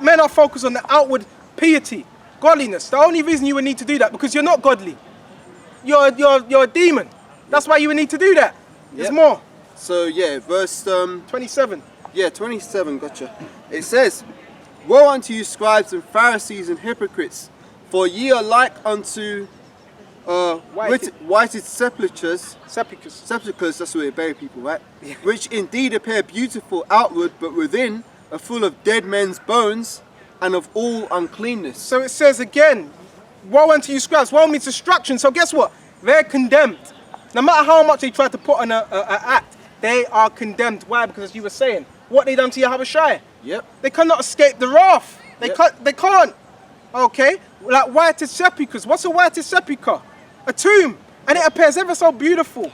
Men are focused on the outward piety, godliness. The only reason you would need to do that because you're not godly. You're a demon. That's why you would need to do that. There's more. So yeah, verse 27. Yeah, 27. Gotcha. It says, "Woe unto you, scribes and Pharisees and hypocrites, for ye are like unto whited sepulchres. Sepulchres, that's where they bury people, right? Yeah. Which indeed appear beautiful outward, but within are full of dead men's bones and of all uncleanness." So it says again, woe unto you scribes. Woe means destruction. So guess what? They're condemned. No matter how much they try to put on an act, they are condemned. Why? Because as you were saying, what they done to Yahushua? Yep. They cannot escape the wrath. They can't. Okay? Like whited sepulchres. What's a whited sepulchre? A tomb. And it appears ever so beautiful.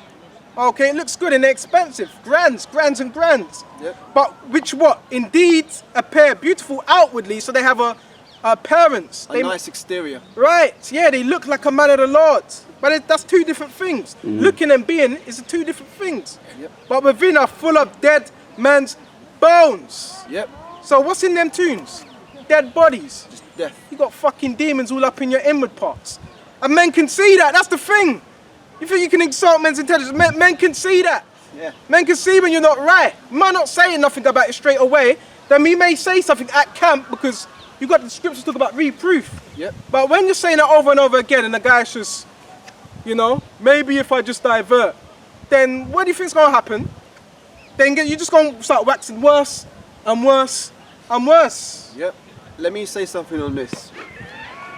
Okay, it looks good and they're expensive. Grands. Yep. But which what? Indeed appear beautiful outwardly, so they have a appearance. A nice exterior. Right, yeah, they look like a man of the Lord. But that's two different things. Looking and being is two different things. Yep. But within are full of dead man's bones. Yep. So what's in them tombs? Dead bodies. Just death. You got fucking demons all up in your inward parts. And men can see that, that's the thing. You think you can insult men's intelligence? Men can see that. Yeah. Men can see when you're not right. Man not saying nothing about it straight away. Then we may say something at camp because you got the scriptures talk about reproof. Yep. But when you're saying it over and over again and the guy's just, you know, maybe if I just divert, then what do you think's gonna happen? Then you're just gonna start waxing worse and worse and worse. Yep. Let me say something on this.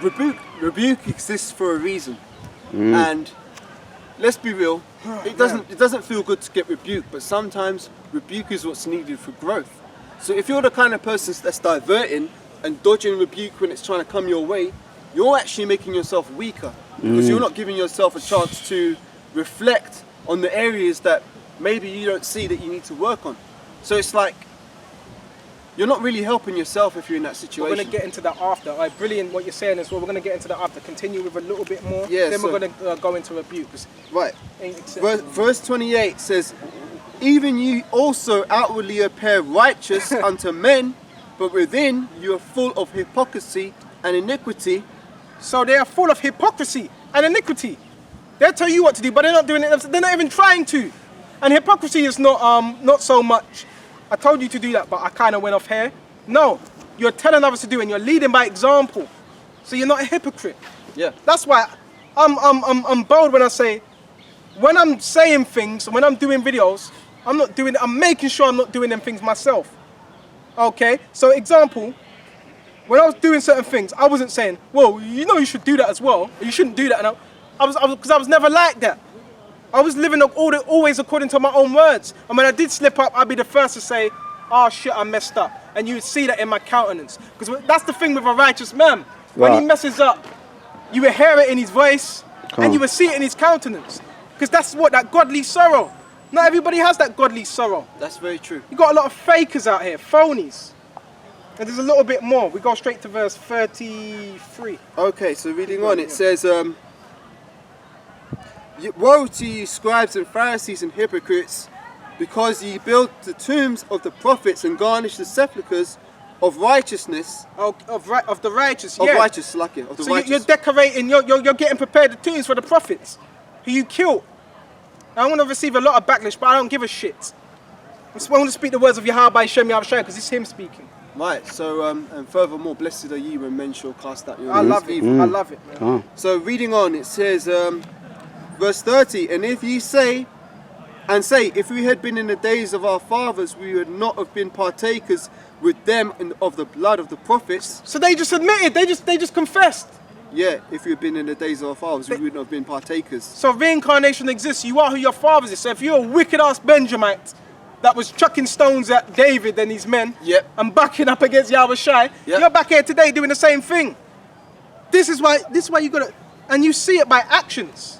Rebuke exists for a reason. And let's be real, it doesn't feel good to get rebuked, but sometimes rebuke is what's needed for growth. So if you're the kind of person that's diverting and dodging rebuke when it's trying to come your way, you're actually making yourself weaker because you're not giving yourself a chance to reflect on the areas that maybe you don't see that you need to work on. So it's like you're not really helping yourself if you're in that situation. We're going to get into that after. Right, brilliant what you're saying as well. We're going to get into that after. Continue with a little bit more. Yeah, then we're going to go into rebukes. Right. Verse 28 says, "Even you also outwardly appear righteous unto men, but within you are full of hypocrisy and iniquity." So they are full of hypocrisy and iniquity. They'll tell you what to do, but they're not doing it. They're not even trying to. And hypocrisy is not so much, I told you to do that, but I kind of went off here. No, you're telling others to do, and you're leading by example. So you're not a hypocrite. Yeah. That's why I'm bold when I say, when I'm saying things, when I'm doing videos, I'm making sure I'm not doing them things myself. Okay. So example, when I was doing certain things, I wasn't saying, well, you know, you should do that as well. Or you shouldn't do that. And because I was never like that. I was living always according to my own words. And when I did slip up, I'd be the first to say, oh shit, I messed up. And you would see that in my countenance. Because that's the thing with a righteous man. When he messes up, you will hear it in his voice and you will see it in his countenance. Because that's what, that godly sorrow. Not everybody has that godly sorrow. That's very true. You got a lot of fakers out here, phonies. And there's a little bit more. We go straight to verse 33. Okay, so reading on, it says, "Woe to you, scribes and Pharisees and hypocrites, because ye build the tombs of the prophets and garnish the sepulchres of righteousness." Of the righteous, of yeah. Righteous, lucky, of the so righteous. You're decorating, you're getting prepared the tombs for the prophets who you killed. I want to receive a lot of backlash, but I don't give a shit. I want to speak the words of Yahweh Shem Yahweh because it's him speaking. Right, so, and furthermore, blessed are ye when men shall cast out your I love it, I love it, man. So reading on, it says, verse 30, "And if ye say, if we had been in the days of our fathers, we would not have been partakers with them of the blood of the prophets." So they just admitted, they just confessed. Yeah, if we had been in the days of our fathers, we wouldn't have been partakers. So reincarnation exists, you are who your fathers is. So if you're a wicked ass Benjamite that was chucking stones at David and his men, and backing up against Yahushua, you're back here today doing the same thing. This is why you gotta, and you see it by actions.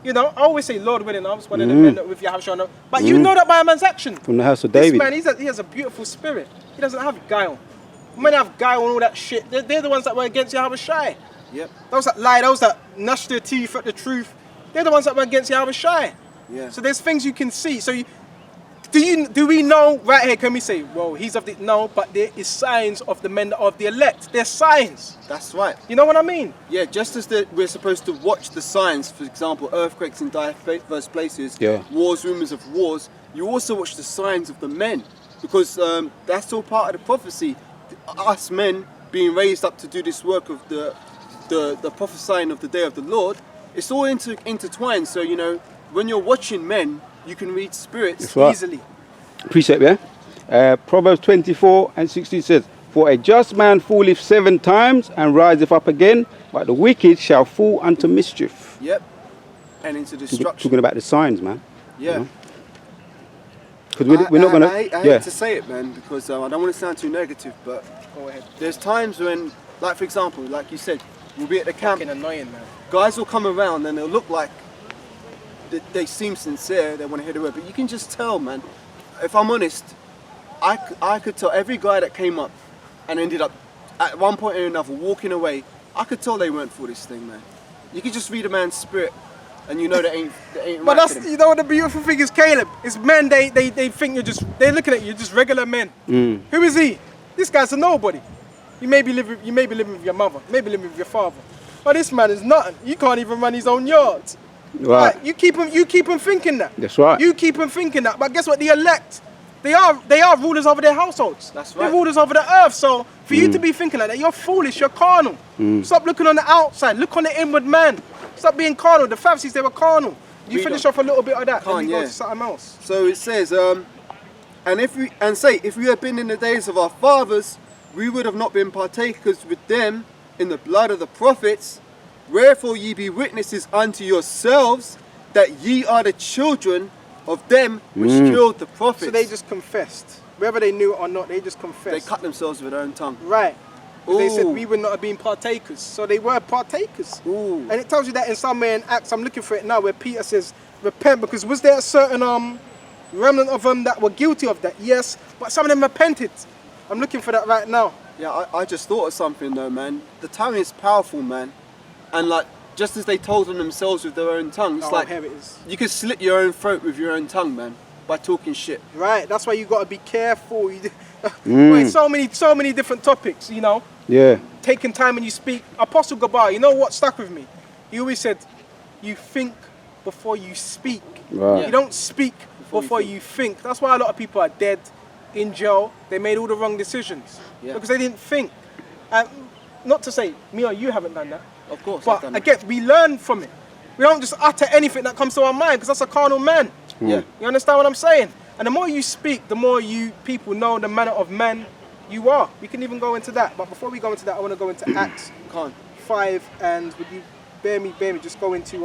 You know, I always say, Lord willing, I was one of the men that with Yahushua, but you know that by a man's action. From the house of David. This man, he has a beautiful spirit. He doesn't have guile. Men have guile and all that shit. They're the ones that were against Yahushua. Yep. Those that lie, those that gnash their teeth at the truth, they're the ones that were against Yahushua. Yeah. So there's things you can see. So Do we know right here? Can we say, well, he's of the no? But there is signs of the men of the elect. There's signs. That's right. You know what I mean? Yeah, just as we're supposed to watch the signs, for example, earthquakes in diverse places, wars, rumors of wars, you also watch the signs of the men, because that's all part of the prophecy. Us men being raised up to do this work of the prophesying of the day of the Lord, it's all intertwined. So, you know, when you're watching men, you can read spirits easily. Precept, yeah? Proverbs 24:16 says, for a just man falleth 7 times and riseth up again, but the wicked shall fall unto mischief. Yep. And into destruction. Talking about the signs, man. Yeah. Because we're not going to... I hate to say it, man, because I don't want to sound too negative, but go ahead. There's times when, like for example, like you said, we'll be at the camp. Fucking annoying, man. Guys will come around and they'll look like they seem sincere, they want to hear the word, but you can just tell, man. If I'm honest, I could tell every guy that came up and ended up at one point or another walking away, I could tell they weren't for this thing, man. You could just read a man's spirit and you know they ain't but right. That's, you know what the beautiful thing is, Caleb? It's men, they think they're looking at you, just regular men. Who is he? This guy's a nobody. You may be living with your mother, maybe living with your father. But this man is nothing. You can't even run his own yards. Right. You keep him thinking that. That's right. You keep him thinking that. But guess what? The elect, they are rulers over their households. That's right. They're rulers over the earth. So for you to be thinking like that, you're foolish. You're carnal. Stop looking on the outside. Look on the inward man. Stop being carnal. The Pharisees, they were carnal. You finish off a little bit of that, then you go to something else. So it says, if we had been in the days of our fathers, we would have not been partakers with them in the blood of the prophets. Wherefore ye be witnesses unto yourselves that ye are the children of them which killed the prophets. So they just confessed. Whether they knew it or not, they just confessed. They cut themselves with their own tongue. Right. They said we would not have been partakers. So they were partakers. Ooh. And it tells you that in somewhere in Acts, I'm looking for it now, where Peter says, repent, because was there a certain remnant of them that were guilty of that? Yes, but some of them repented. I'm looking for that right now. Yeah, I just thought of something though, man. The tongue is powerful, man. And like, just as they told on themselves with their own tongue, it's like, here it is. You could slit your own throat with your own tongue, man, by talking shit. Right, that's why you got to be careful. Right, so many different topics, you know. Yeah. Taking time when you speak. Apostle Gabar, you know what stuck with me? He always said, you think before you speak. Right. You don't speak before you think. That's why a lot of people are dead, in jail. They made all the wrong decisions because they didn't think. Not to say me or you haven't done that. Of course. But again, we learn from it. We don't just utter anything that comes to our mind, because that's a carnal man. Yeah. You understand what I'm saying? And the more you speak, the more people know the manner of man you are. We can even go into that. But before we go into that, I want to go into Acts 5, and would you bear me, just go into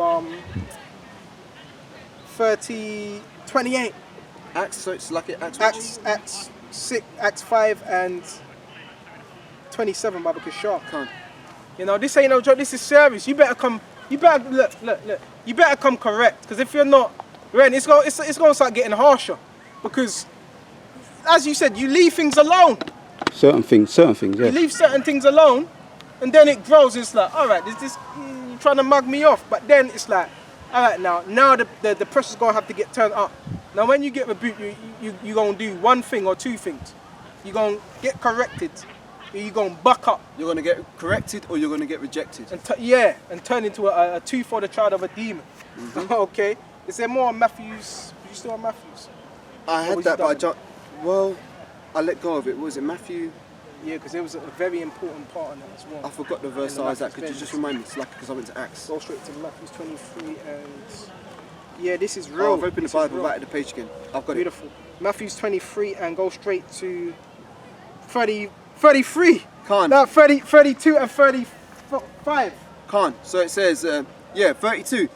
28. Acts, so it's like Acts 6, Acts 5 and 27 by Bukashar. You know, this ain't no joke, this is serious. You better come, look. You better come correct, because if you're not, it's going to start getting harsher. Because, as you said, you leave things alone. Certain things, yeah. You leave certain things alone, and then it grows. It's like, all right, you're trying to mug me off. But then it's like, all right, now the pressure's going to have to get turned up. Now, when you get rebuked, you're going to do one thing or two things. You're going to get corrected, or you're going to buck up. You're going to get corrected, or you're going to get rejected. And turn into a tooth or the child of a demon. Okay. Is there more on Matthews? Are you still on Matthews? I had that, but I let go of it. Was it Matthew? Yeah, because there was a very important part on that as well. I forgot the verse I was at. Could you just remind me? It's like because I went to Acts. Go straight to Matthew 23 and... Yeah, this is real. Oh, I've opened the Bible right at the page again. I've got Beautiful. Matthew 23 and go straight to 33. Can't. No, 32 and 35. Can't. So it says, 32.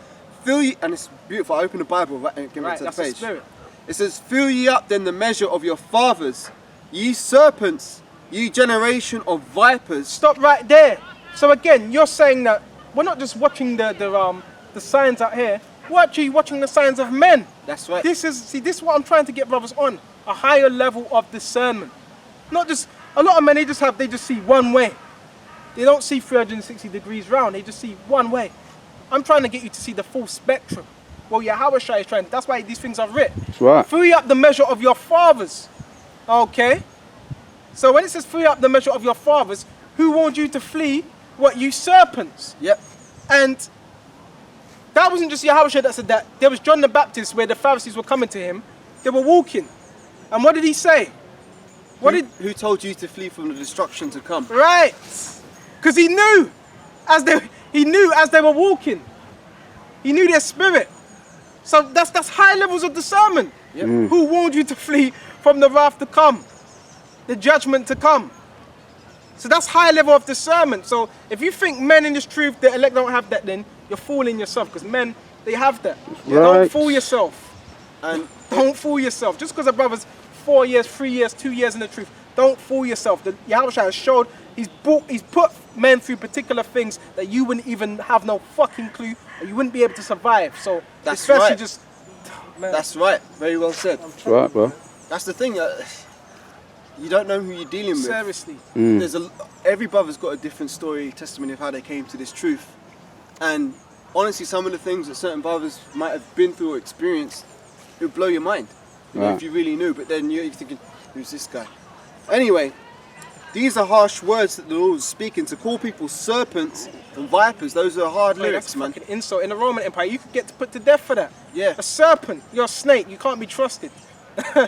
Fill ye, and it's beautiful. I opened the Bible right to the That's page. the spirit. It says, fill ye up then the measure of your fathers, ye serpents, ye generation of vipers. Stop right there. So again, you're saying that we're not just watching the signs out here. We're actually watching the signs of men. That's right. This is what I'm trying to get brothers on. A higher level of discernment. Not just, a lot of men, they just see one way. They don't see 360 degrees round, they just see one way. I'm trying to get you to see the full spectrum. well, Yahweh Shai is trying. That's why these things are written. That's right. Free up the measure of your fathers. Okay? So when it says free up the measure of your fathers, who warned you to flee? What, you serpents? Yep. And that wasn't just Yahweh Shai that said that. There was John the Baptist where the Pharisees were coming to him. They were walking. And what did he say? Who told you to flee from the destruction to come? Right. Because he knew as they were walking. He knew their spirit. So that's high levels of discernment. Yep. Who warned you to flee from the wrath to come? The judgment to come. So that's high level of discernment. So if you think men in this truth, the elect don't have that, then you're fooling yourself. Because men, they have that. Right. Don't fool yourself. And Don't fool yourself. Just because a brother's 4 years, 3 years, 2 years in the truth, don't fool yourself. The Yahweh has showed, he's put men through particular things that you wouldn't even have no fucking clue, or you wouldn't be able to survive. So That's especially right. just, man, that's right. Very well said. That's right, bro. That's the thing. You don't know who you're dealing with. seriously. There's every brother's got a different story, testimony of how they came to this truth. And honestly, some of the things that certain brothers might have been through or experienced, it would blow your mind. You know, Right. if you really knew. But then you're thinking, who's this guy? Anyway, these are harsh words that the Lord is speaking. To call people serpents and vipers, those are hard Mate, lyrics, that's man. fucking insult. In the Roman Empire, you could get put to death for that. Yeah. A serpent, you're a snake, you can't be trusted.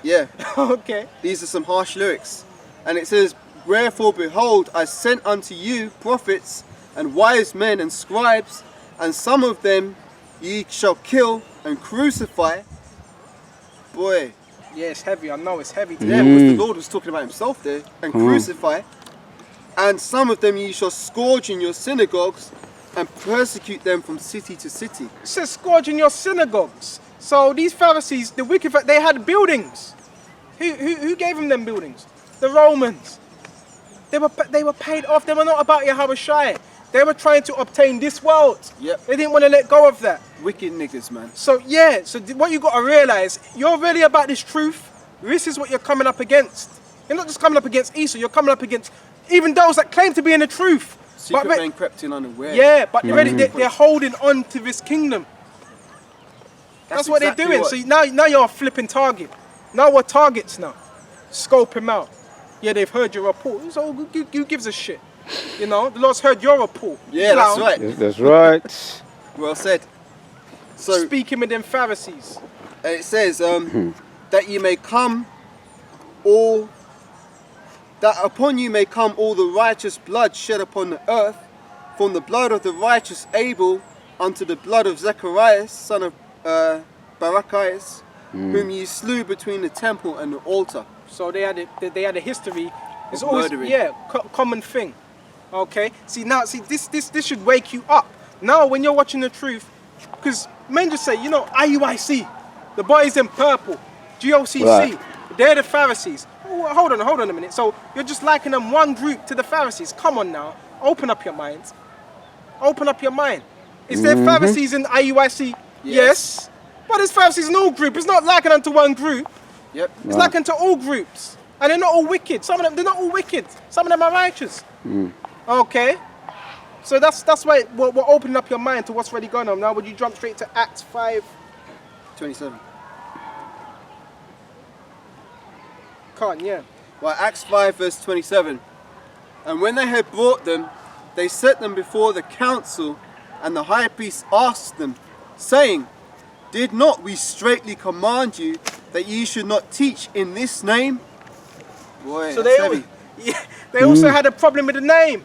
Yeah, Okay. these are some harsh lyrics. And it says, wherefore behold, I sent unto you prophets and wise men and scribes, and some of them ye shall kill and crucify. Boy, Yeah, it's heavy. I know it's heavy. yeah, because the Lord was talking about himself there, and crucify. And some of them ye shall scourge in your synagogues and persecute them from city to city. It says scourging your synagogues. So these Pharisees, the wicked, they had buildings. Who gave them buildings? The Romans. They were paid off. They were not about Yahweh Shai. They were trying to obtain this world. Yep. They didn't want to let go of that. Wicked niggas, man. So yeah, so what you got to realize, you're really about this truth. This is what you're coming up against. You're not just coming up against Esau, you're coming up against even those that claim to be in the truth. Secret But men crept in unaware. yeah, but really they're holding on to this kingdom. That's what exactly they're doing. what- So now you're a flipping target. Now we're targets now. Scope him out. Yeah, they've heard your report. So who gives a shit? You know, the Lord's heard your report. Yeah, that's Clown. right. Yes, that's right. Well said. So Speaking with them Pharisees. and it says that you may come all that upon you may come all the righteous blood shed upon the earth, from the blood of the righteous Abel unto the blood of Zacharias, son of Barachias, whom ye slew between the temple and the altar. So they had a history. It's Of always murdering. common thing. Okay. See this should wake you up. Now when you're watching the truth, because men just say, you know, IUIC, the boys in purple, GOCC, Right. they're the Pharisees. Oh, hold on a minute. So you're just liking them one group to the Pharisees. Come on now, open up your minds. Open up your mind. Is there Pharisees in IUIC? Yes. But there's Pharisees in all groups. It's not liking them to one group. Yep. It's likened to all groups. And they're not all wicked. Some of them, they're not all wicked. Some of them are righteous. Okay? So that's why we're opening up your mind to what's really going on. Now would you jump straight to Acts 5? 27. Can't, yeah. Well, Acts 5 verse 27. And when they had brought them, they set them before the council, and the high priest asked them, saying, did not we straitly command you that ye should not teach in this name? Boy, So that's they, heavy. they also had a problem with the name.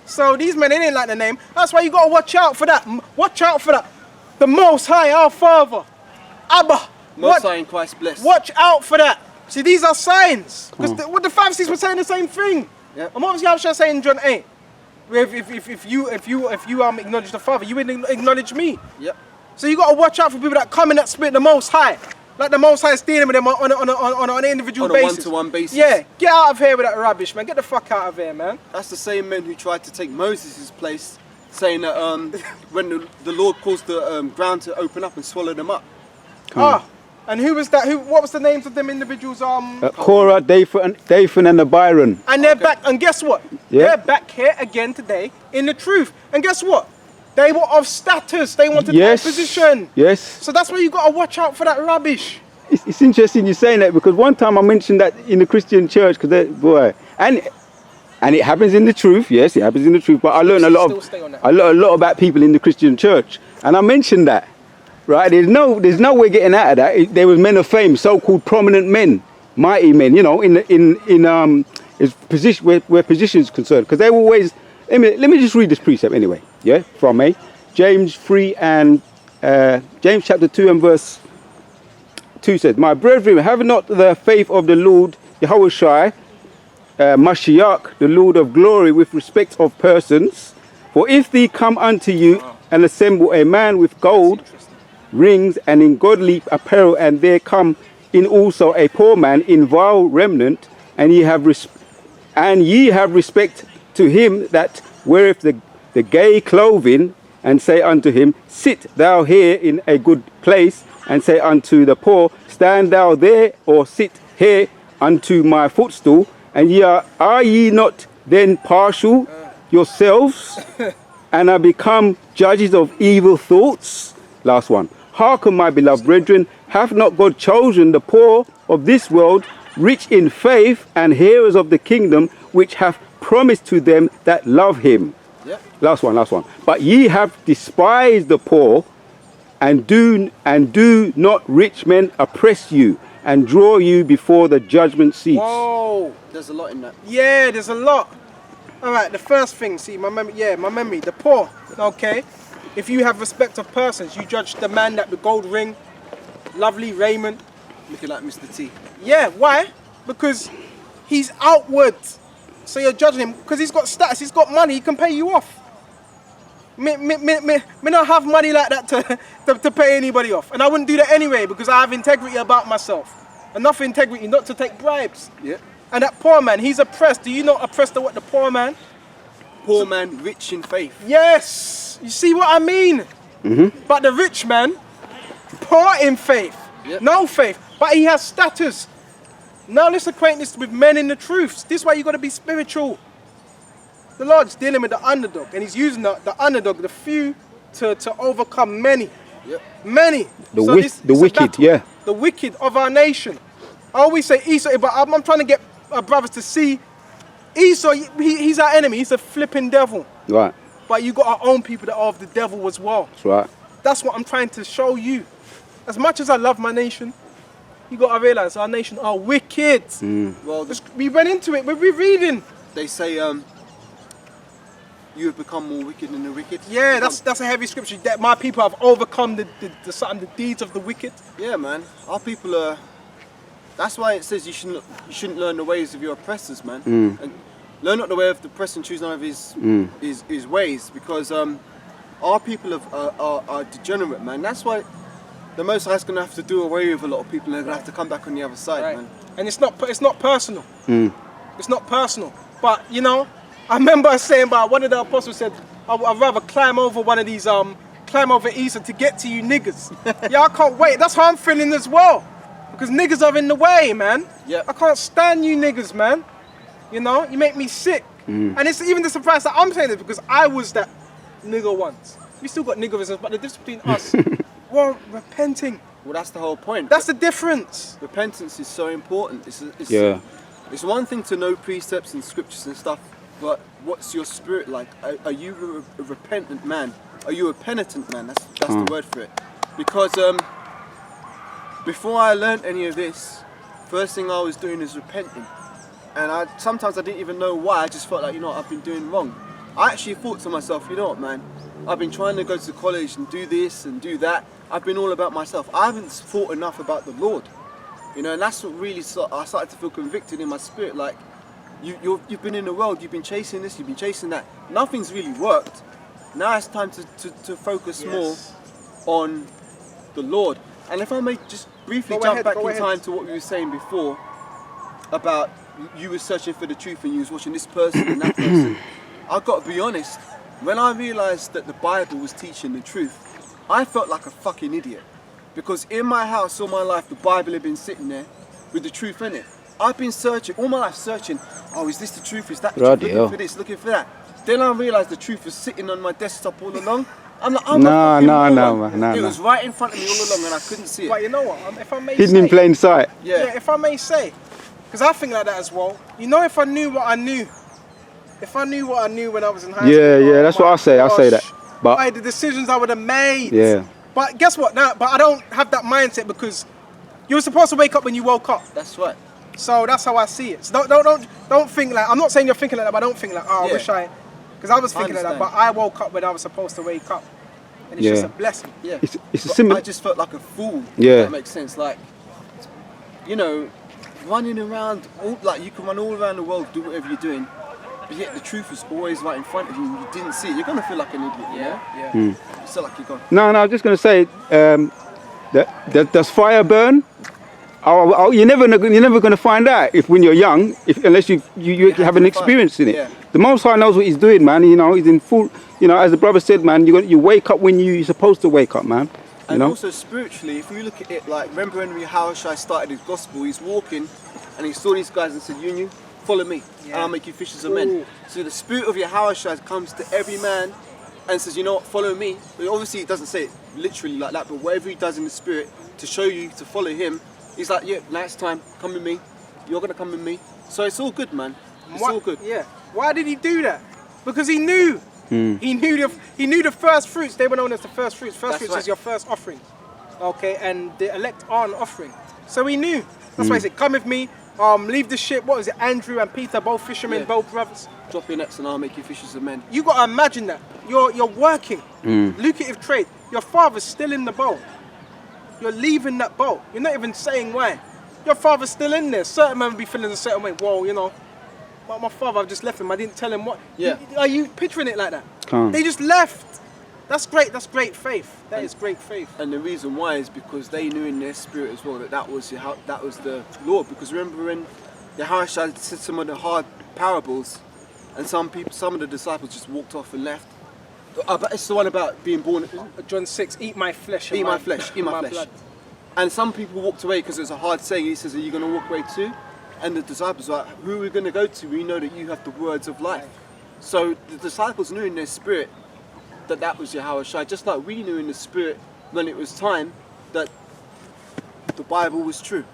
So these men, they didn't like the name. That's why you got to watch out for that. Watch out for that. The Most High, our Father. Abba. Most High in Christ blessed. Watch out for that. See, these are signs. Because what the Pharisees were saying the same thing. Yep. And what was Yahweh saying in John 8? If you acknowledge the Father, you will acknowledge me. Yep. So you got to watch out for people that come in that spirit, the Most High. Like the Most High is dealing with them on an individual On a basis. one-to-one basis. Yeah, get out of here with that rubbish, man. Get the fuck out of here, man. That's the same men who tried to take Moses' place, saying that when the Lord caused the ground to open up and swallow them up. And who was that? What was the names of them individuals? Korah, Dathan, and Abiram. And they're back. And guess what? Yeah. They're back here again today in the truth. And guess what? They were of status. They wanted Yes. that position. Yes. So that's why you got to watch out for that rubbish. It's interesting you saying that, because one time I mentioned that in the Christian church, because boy, and it happens in the truth. Yes, it happens in the truth. But I learned a lot about people in the Christian church, and I mentioned that. Right? There's no way getting out of that. There was men of fame, so-called prominent men, mighty men. You know, in his position where position is concerned, because they were always. Let me just read this precept anyway. Yeah, from James 3 and James chapter 2 and verse 2 says, "My brethren, have not the faith of the Lord Yahushua, Mashiach, the Lord of glory, with respect of persons. For if they come unto you and assemble a man with gold rings and in godly apparel, and there come in also a poor man in vile remnant, and ye have respect to him that weareth the gay clothing, and say unto him, sit thou here in a good place, and say unto the poor, stand thou there, or sit here unto my footstool, and are ye not then partial yourselves, and are become judges of evil thoughts?" Last one. "Hearken, my beloved brethren, hath not God chosen the poor of this world, rich in faith, and hearers of the kingdom, which hath promised to them that love him?" Yeah. Last one. "But ye have despised the poor, and do not rich men oppress you, and draw you before the judgment seats?" Whoa. There's a lot in that. Yeah, there's a lot. All right, the first thing, see, my memory, the poor, okay? If you have respect of persons, you judge the man that with gold ring, lovely raiment. Looking like Mr. T. Yeah, why? Because he's outward. So you're judging him because he's got status, he's got money, he can pay you off. Me not have money like that to pay anybody off. And I wouldn't do that anyway, because I have integrity about myself. Enough integrity not to take bribes. Yeah. And that poor man, he's oppressed. Do you not oppress the poor man? Poor man, rich in faith. Yes. You see what I mean? Mm-hmm. But the rich man, poor in faith. Yep. No faith. But he has status. Now let's acquaint this with men in the truths. This is why you got to be spiritual. The Lord's dealing with the underdog, and he's using the underdog, the few, to overcome many. Yep. Many. The it's a wicked, battle. yeah. The wicked of our nation. I always say Esau, but I'm trying to get our brothers to see Esau, he's our enemy. He's a flipping devil. Right. But you got our own people that are of the devil as well. That's right. That's what I'm trying to show you. As much as I love my nation, you got to realize our nation are wicked. Well, We went into it. We're rereading. they say you have become more wicked than the wicked. Yeah, that's a heavy scripture. That my people have overcome the deeds of the wicked. Yeah, man. Our people are. That's why it says you shouldn't learn the ways of your oppressors, man. And learn not the way of the oppressor and choose none of his ways, because our people are degenerate, man. That's why the Most High is going to have to do away with a lot of people, and they're going to have to come back on the other side, Right. man. And it's not personal. It's not personal. But you know, I remember saying about one of the apostles said, I'd rather climb over one of these climb over Easter to get to you niggas. Yeah, I can't wait. That's how I'm feeling as well. Because niggas are in the way, man. Yeah. I can't stand you niggas, man. You know, you make me sick. And it's even the surprise that I'm saying this, because I was that nigger once. We still got niggerisms, but the difference between us, we're repenting. Well, that's the whole point. That's the difference. Repentance is so important. It's one thing to know precepts and scriptures and stuff, but what's your spirit like? Are you a repentant man? Are you a penitent man? That's the word for it. Because before I learned any of this, first thing I was doing is repenting. And sometimes I didn't even know why. I just felt like, I've been doing wrong. I actually thought to myself, you know what, man? I've been trying to go to college and do this and do that. I've been all about myself. I haven't thought enough about the Lord. And that's what really I started to feel convicted in my spirit. Like, you've been in the world, you've been chasing this, you've been chasing that. Nothing's really worked. Now it's time to focus more on the Lord. And if I may just briefly jump back in time to what we were saying before about you were searching for the truth and you was watching this person and that person. I've got to be honest, when I realised that the Bible was teaching the truth, I felt like a fucking idiot. Because in my house all my life, the Bible had been sitting there with the truth in it. I've been searching, all my life searching, is this the truth? Is that the truth? Looking for this, looking for that. Then I realised the truth was sitting on my desktop all along. I'm like, No, a fucking no, moron. no, It no. was right in front of me all along and I couldn't see it. But you know what? If I may Hidden say, in plain sight. Yeah. if I may say, because I think like that as well. You know, if I knew what I knew, if I knew what I knew when I was in high school. Yeah, that's what I say. I say that. But Why the decisions I would have made. yeah, But guess what? Now, but I don't have that mindset because you were supposed to wake up when you woke up. That's right. So that's how I see it. So don't think like, I'm not saying you're thinking like that, but I don't think like, oh, I Yeah. wish I, because I was thinking like that, but I woke up when I was supposed to wake up, and it's just a blessing. Yeah. it's a But similar. I just felt like a fool. Yeah. If that makes sense. Like, you know, running around, like you can run all around the world, do whatever you're doing, but yet the truth was always right in front of you and you didn't see it. You're gonna feel like an idiot, you know? Yeah. You feel like you're gone. No, I was just going to say, does fire burn? You're never going to find out if when you're young, unless you have an experience in it. Yeah. The Most High knows what He's doing, man. You know, He's in full. You know, as the brother said, man, you wake up when you're supposed to wake up, man. You And know. also spiritually, if you look at it, like remember when Yahushua started his gospel, he's walking and he saw these guys and said, you follow me and I'll make you fishers of men. Ooh. So the spirit of Yahushua comes to every man and says, you know what, follow me. But obviously he doesn't say it literally like that, but whatever he does in the spirit to show you to follow him, he's like, yeah, now it's time, come with me. You're gonna come with me. So it's all good, man. It's all good. Yeah. Why did he do that? Because he knew. He knew the first fruits. They were known as the first fruits. First That's fruits right. is your first offering. Okay, and the elect are an offering. So he knew. That's why he said, come with me, leave the ship. What was it? Andrew and Peter, both fishermen, Yeah. both brothers. Drop your nets and I'll make you fishers of men. You gotta imagine that. You're working. Lucrative trade. Your father's still in the boat. You're leaving that boat. You're not even saying why. Your father's still in there. Certain men will be feeling a certain way. Whoa, you know. My father, I've just left him. I didn't tell him what. Yeah. Are you picturing it like that? Can't. They just left. That's great. That's great faith. That is great faith. And the reason why is because they knew in their spirit as well that was the Lord. Because remember when Yahushua said some of the hard parables, and some of the disciples just walked off and left. But it's the one about being born. John 6, eat my flesh. and Eat my flesh. Eat my flesh. blood. And some people walked away because it was a hard saying. He says, "Are you going to walk away too?" And the disciples were like, "Who are we going to go to? We know that you have the words of life." So the disciples knew in their spirit that was Yahushua, just like we knew in the spirit when it was time that the Bible was true,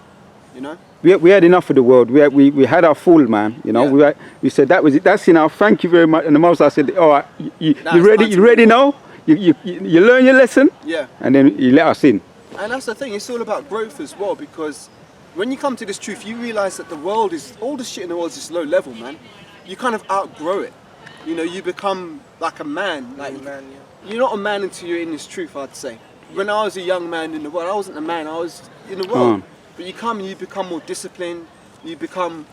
you know. We had enough of the world. We had our full, man. You know. Yeah. We said that was it. That's enough. Thank you very much. And the Most High said, "All right, you Now you it's ready? time You to ready move now? You learn your lesson." Yeah. And then He let us in. And that's the thing, it's all about growth as well, because when you come to this truth, you realize that the world is, all the shit in the world is just low level, man. You kind of outgrow it. You know, you become like a man. Like, Man, yeah. you're not a man until you're in this truth, I'd say. When I was a young man in the world, I wasn't a man, I was in the world. But you come and you become more disciplined, you become,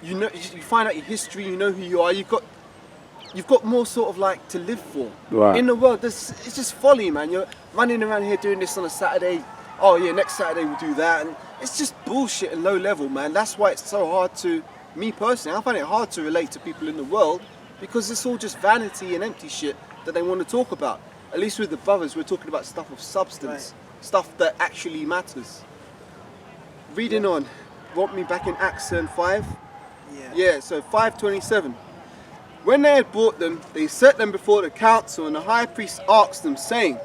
you know, you find out your history, you know who you are, you've got more sort of like to live for. Right. In the world, it's just folly, man. You're running around here doing this on a Saturday. Oh yeah, next Saturday we'll do that. And it's just bullshit and low level, man. That's why it's so hard to, me personally, I find it hard to relate to people in the world because it's all just vanity and empty shit that they want to talk about. At least with the brothers, we're talking about stuff of substance, stuff that actually matters. Reading on, want me back in Acts 5? Yeah, so 5:27. When they had brought them, they set them before the council, and the high priest asked them, saying,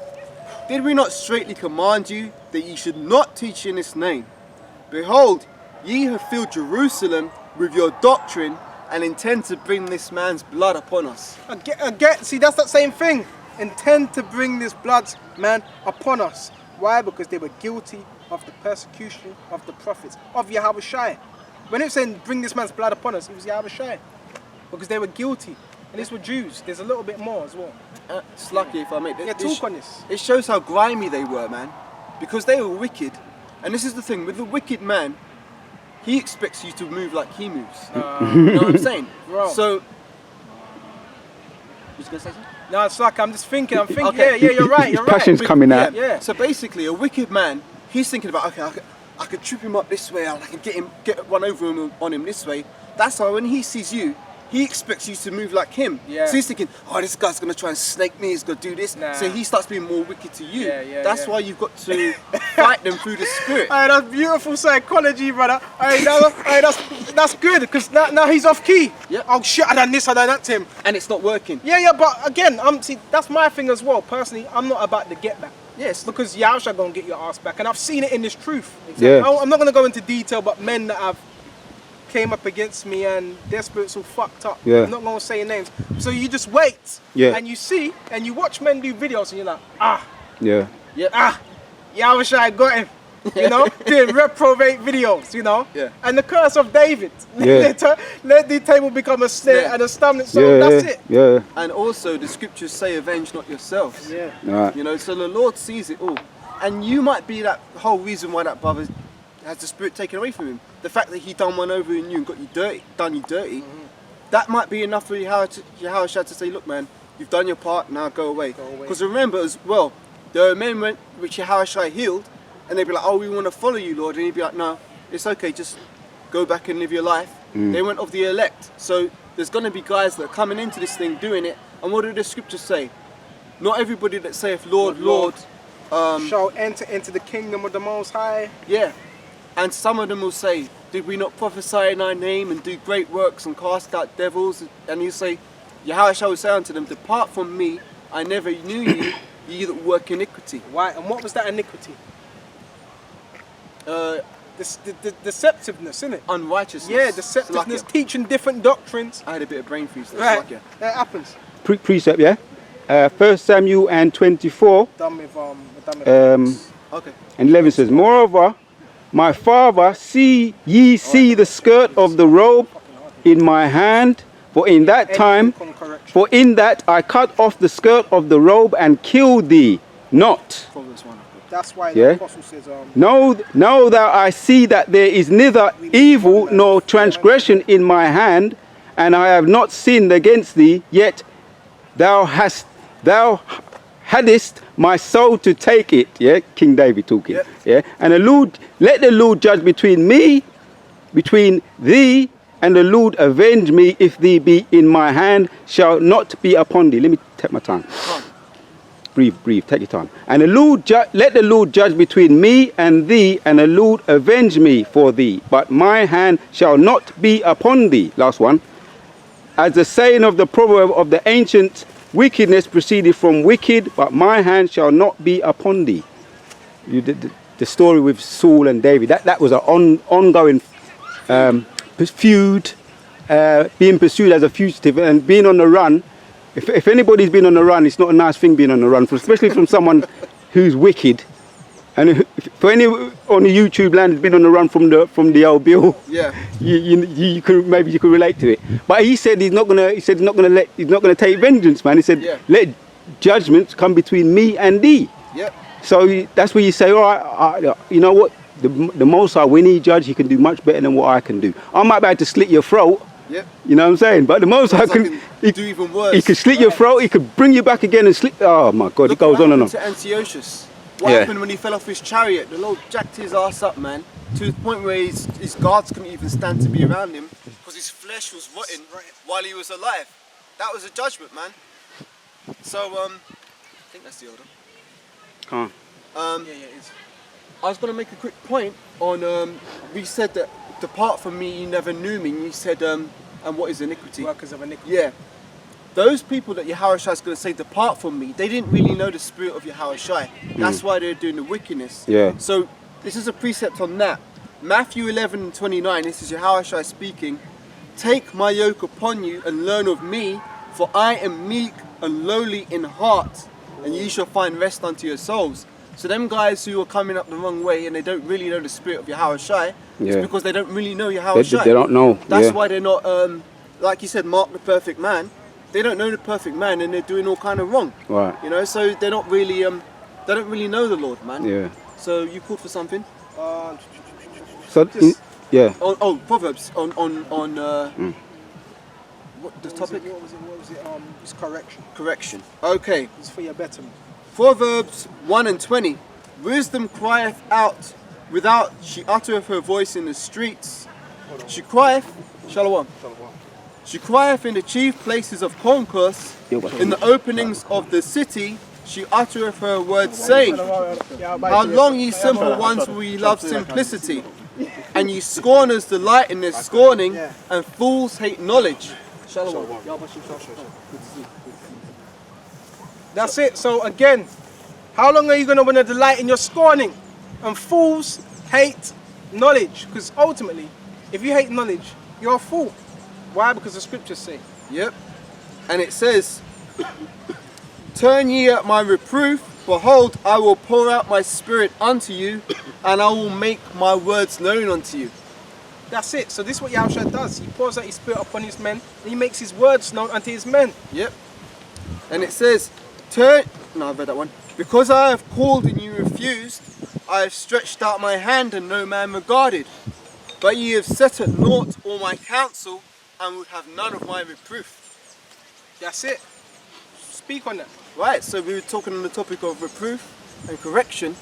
"Did we not straitly command you that ye should not teach in this name? Behold, ye have filled Jerusalem with your doctrine, and intend to bring this man's blood upon us." Again, see, that's that same thing. Intend to bring this blood, man, upon us. Why? Because they were guilty of the persecution of the prophets, of Yahushua. When it was saying, bring this man's blood upon us, it was Yahushua. Because they were guilty. And these were Jews. There's a little bit more as well. It's lucky if I make Yeah, talk on this. It shows how grimy they were, man. Because they were wicked. And this is the thing, with the wicked man, he expects you to move like he moves. You know what I'm saying? Bro. So, you was going to say something? No, it's like I'm just thinking. Okay. Yeah, you're right. You're Passion's right. coming out. Yeah. So basically, a wicked man, he's thinking about, okay, I could trip him up this way, and I can get one over him on him this way. That's why when he sees you, he expects you to move like him. Yeah. So he's thinking, oh, this guy's gonna try and snake me, he's gonna do this. Nah. So he starts being more wicked to you. That's why you've got to fight them through the spirit. Hey, that's beautiful psychology, brother. Hey, that's good, because now he's off key. Yep. Oh shit, I done this, I done that to him. And it's not working. Yeah, but again, see, that's my thing as well. Personally, I'm not about the get back. Yes. Because Yahusha gonna get your ass back, and I've seen it in this truth. Yeah. I'm not gonna go into detail, but men that have came up against me and their spirits all fucked up. Yeah. I'm not gonna say names. So you just wait. Yeah. And you see, and you watch men do videos, and you're like, Yeah. Yahusha, I got him. You know, doing reprobate videos, you know. Yeah. And the curse of David. Yeah. Let the table become a snare and a stumbling. So Yeah. that's it. Yeah. And also the scriptures say, avenge not yourselves. Yeah. Right. You know, so the Lord sees it all. And you might be that whole reason why that brother has the spirit taken away from him. The fact that he done one over in you and got you dirty, that might be enough for Yahushua to say, look man, you've done your part, now go away. Because remember as well, there are men which Yahushua healed, and they'd be like, oh, we want to follow you, Lord. And he'd be like, no, it's okay, just go back and live your life. They went of the elect. So there's going to be guys that are coming into this thing, doing it. And what do the scriptures say? Not everybody that saith, Lord, Lord, shall enter into the kingdom of the Most High. Yeah. And some of them will say, did we not prophesy in thy name and do great works and cast out devils? And you say, Yahushua will say unto them, depart from me, I never knew you, ye that work iniquity. Why? And what was that iniquity? The Deceptiveness, innit? unrighteousness. Yeah, deceptiveness, teaching different doctrines. I had a bit of brain freeze. Right, that happens. Precept, yeah. 1 Samuel and 24 Done with Okay. and 11 says, moreover, my father, see the skirt of the robe in my hand, for in that time, for in that I cut off the skirt of the robe and killed thee not. Proverbs 1. That's why Yeah. the apostle says, Know that I see that there is neither evil nor transgression in my hand, and I have not sinned against thee, yet thou hadst my soul to take it. Yeah, King David talking. Yep. Yeah, and let the Lord judge between thee, and the Lord avenge me if thee be in my hand, shall not be upon thee. Let me take my time. Breathe, take your time. And let the Lord judge between me and thee, and the Lord avenge me for thee, but my hand shall not be upon thee. Last one. As the saying of the proverb of the ancient, wickedness proceeded from wicked, but my hand shall not be upon thee. You did the story with Saul and David. That was an ongoing feud, being pursued as a fugitive and being on the run. If anybody's been on the run, it's not a nice thing being on the run, especially from someone who's wicked. And for any on the YouTube land who's been on the run from the old Bill, Yeah. you could relate to it. But he said he's not gonna take vengeance, man. He said, let judgments come between me and thee. Yep. So that's where you say, all right, you know what? The Most High, when he judge, he can do much better than what I can do. I might be able to slit your throat. Yep. You know what I'm saying? But the Most High can do even worse. He can slit your throat. He could bring you back again and slit. Oh my God! Look it goes on and on. to Antiochus. What happened when he fell off his chariot? The Lord jacked his ass up, man, to the point where his guards couldn't even stand to be around him because his flesh was rotting while he was alive. That was a judgment, man. So I think that's the order. yeah, it is. I was going to make a quick point on, we said that depart from me, you never knew me, and you said, and what is iniquity? Workers of iniquity. Yeah. Those people that Yahushua is going to say, depart from me, they didn't really know the spirit of Yahushua. That's why they're doing the wickedness. Yeah. So this is a precept on that. Matthew 11:29, this is Yahushua speaking. Take my yoke upon you and learn of me, for I am meek and lowly in heart, and ye shall find rest unto your souls. So them guys who are coming up the wrong way and they don't really know the spirit of Yahushua, it's because they don't really know Yahushua. They don't know. That's why they're not, like you said, Mark the perfect man. They don't know the perfect man and they're doing all kind of wrong. Right. You know, so they're not really, they don't really know the Lord, man. Yeah. So you called for something? So yeah. Proverbs on what the topic? What was it? It's correction. Correction. Okay. It's for your betterment. Proverbs 1:20. Wisdom crieth out without, she uttereth her voice in the streets. She crieth, Shalom. She crieth in the chief places of concourse, in the openings of the city, she uttereth her words, saying, How long, ye simple ones, will ye love simplicity? And ye scorners delight in their scorning, and fools hate knowledge. That's it. So again, how long are you going to want to delight in your scorning? And fools hate knowledge. Because ultimately, if you hate knowledge, you're a fool. Why? Because the scriptures say. Yep. And it says, Turn ye at my reproof, behold, I will pour out my spirit unto you, and I will make my words known unto you. That's it. So this is what Yahushua does. He pours out his spirit upon his men, and he makes his words known unto his men. Yep. And it says, no, I've read that one. Because I have called and you refused, I have stretched out my hand and no man regarded. But ye have set at naught all my counsel, and would have none of my reproof. That's it. Speak on that. Right, so we were talking on the topic of reproof and correction.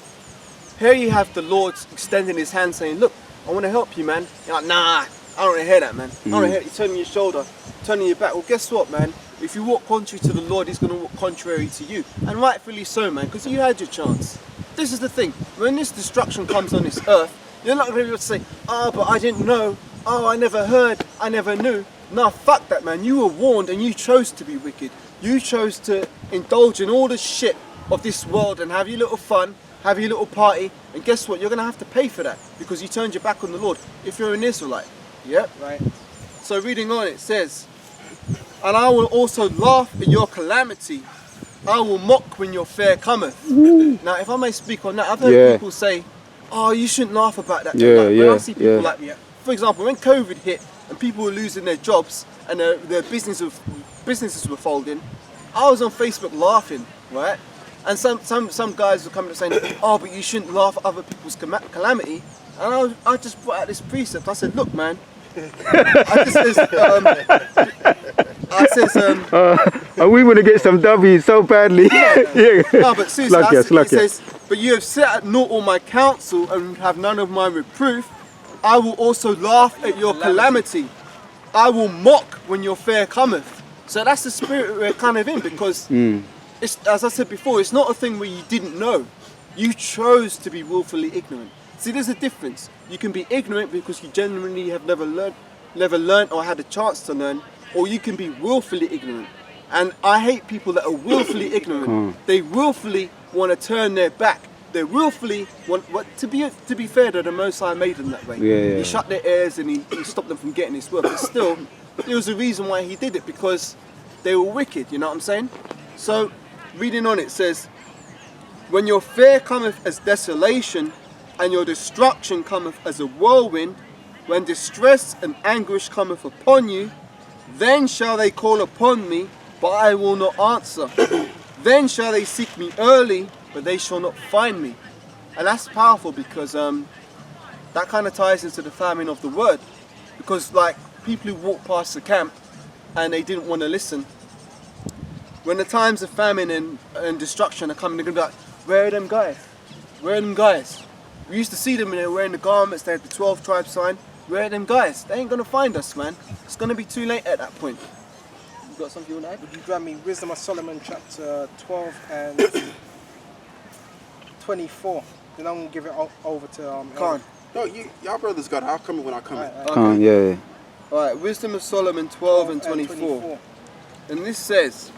Here you have the Lord extending his hand saying, look, I want to help you, man. You're like, nah, I don't want to hear that, man. I don't want to hear you turning your shoulder, turning your back. Well, guess what, man? If you walk contrary to the Lord, he's going to walk contrary to you. And rightfully so, man, because you had your chance. This is the thing. When this destruction comes on this earth, you're not going to be able to say, oh, but I didn't know. Oh, I never heard. I never knew. Nah, fuck that, man. You were warned and you chose to be wicked. You chose to indulge in all the shit of this world and have your little fun, have your little party, and guess what? You're going to have to pay for that because you turned your back on the Lord if you're an Israelite. Yep. Right. So reading on, it says, And I will also laugh at your calamity. I will mock when your fair cometh. Now, if I may speak on that, I've heard people say, oh, you shouldn't laugh about that. When I see people like me, for example, when COVID hit and people were losing their jobs and their businesses were folding, I was on Facebook laughing, right? And some guys were coming and saying, oh, but you shouldn't laugh at other people's calamity. And I just brought out this precept. I said, look, man. We want to get some W's so badly. No, but seriously, it says, but you have set at naught all my counsel and have none of my reproof. I will also laugh at your calamity. I will mock when your fair cometh. So that's the spirit we're kind of in, because it's, as I said before, it's not a thing where you didn't know. You chose to be willfully ignorant. See, there's a difference. You can be ignorant because you genuinely have never learned or had a chance to learn, or you can be willfully ignorant. And I hate people that are willfully ignorant. They willfully want to turn their back. They willfully want, to be fair, that the Most High made them that way. He shut their ears and he stopped them from getting his word. But still, there was a reason why he did it, because they were wicked, you know what I'm saying? So, reading on, it says, when your fear cometh as desolation, and your destruction cometh as a whirlwind, when distress and anguish cometh upon you, then shall they call upon me, but I will not answer. Then shall they seek me early, but they shall not find me. And that's powerful, because that kind of ties into the famine of the word. Because like people who walk past the camp and they didn't want to listen, when the times of famine and destruction are coming, they're going to be like, where are them guys? Where are them guys? We used to see them and they were wearing the garments, they had the 12 tribe sign. Where are them guys? They ain't going to find us, man. It's going to be too late at that point. You got something you want to add? Would you grab me Wisdom of Solomon chapter 12 and 24? Then I'm going to give it over to Khan. No, y'all brothers got it. I'll come in when I come in. Okay. Alright, Wisdom of Solomon 12 and 24. And this says,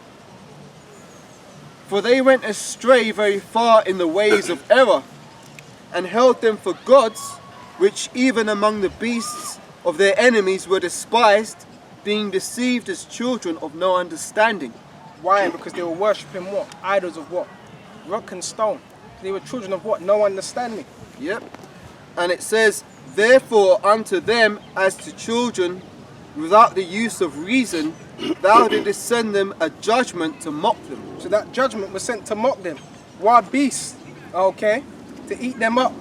for they went astray very far in the ways of error, and held them for gods, which even among the beasts of their enemies were despised, being deceived as children of no understanding. Why? Because they were worshipping what? Idols of what? Rock and stone. They were children of what? No understanding. Yep. And it says, therefore unto them as to children, without the use of reason, thou didst send them a judgment to mock them. So that judgment was sent to mock them. Wild beasts, okay? To eat them up.